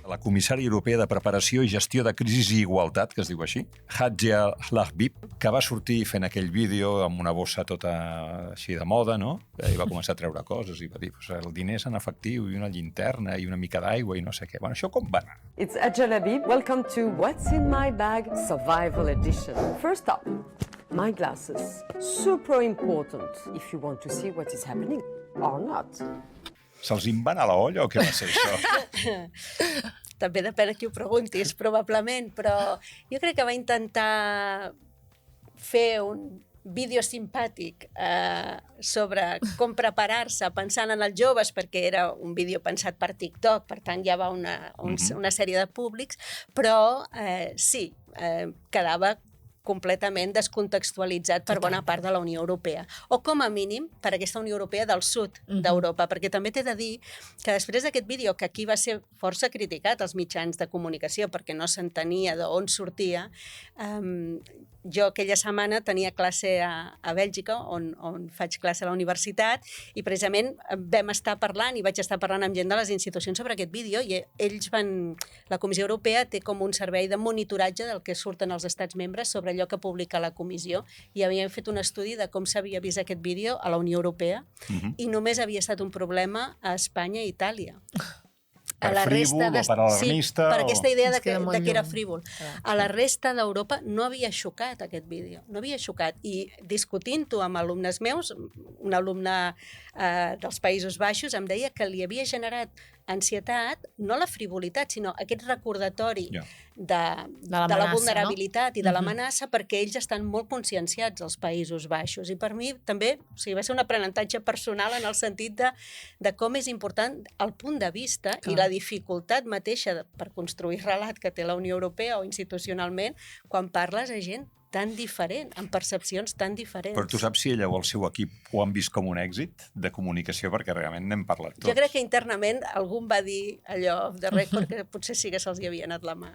La comissària europea de preparació i gestió de crisis i igualtat, que es diu així, Hadja Lahbib, que va sortir fent aquell vídeo amb una bossa tota així de moda, no? I va començar a treure coses i va dir el diner és en efectiu i una llinterna i una mica d'aigua i no sé què. Bueno, això com va anar? It's Hadja Lahbib. Welcome to What's in My Bag Survival Edition. First up, my glasses. Super important if you want to see what is happening or not. Se'ls en va anar la olla o què va ser això? També depèn a qui ho preguntis, probablement, però jo crec que va intentar fer un vídeo simpàtic sobre com preparar-se pensant en els joves, perquè era un vídeo pensat per TikTok, per tant ja va una sèrie de públics, però sí, quedava completament descontextualitzat per bona part de la Unió Europea. O com a mínim per aquesta Unió Europea del sud d'Europa, perquè també t'he de dir que després d'aquest vídeo, que aquí va ser força criticat als mitjans de comunicació perquè no s'entenia d'on sortia, jo aquella setmana tenia classe a Bèlgica, on faig classe a la universitat, i precisament vam estar parlant, i vaig estar parlant amb gent de les institucions sobre aquest vídeo, i la Comissió Europea té com un servei de monitoratge del que surten els estats membres sobre allò que publica la Comissió, i havíem fet un estudi de com s'havia vist aquest vídeo a la Unió Europea, i només havia estat un problema a Espanya i Itàlia. Per frívol o per alarmista? Sí, per aquesta idea de que era frívol. A la resta d'Europa no havia xocat aquest vídeo, no havia xocat. I discutint-ho amb alumnes meus, un alumne dels Països Baixos em deia que li havia generat ansietat, no la frivolitat, sinó aquest recordatori de la vulnerabilitat i de l'amenaça, perquè ells estan molt conscienciats als Països Baixos. I per mi també va ser un aprenentatge personal en el sentit de com és important el punt de vista i la dificultat mateixa per construir relat que té la Unió Europea o institucionalment quan parles a gent tan diferent, amb percepcions tan diferents. Però tu saps si ella o el seu equip ho han vist com un èxit de comunicació, perquè realment n'hem parlat tots. Jo crec que internament algú em va dir allò off the record que potser sí que se'ls hi havia anat la mà.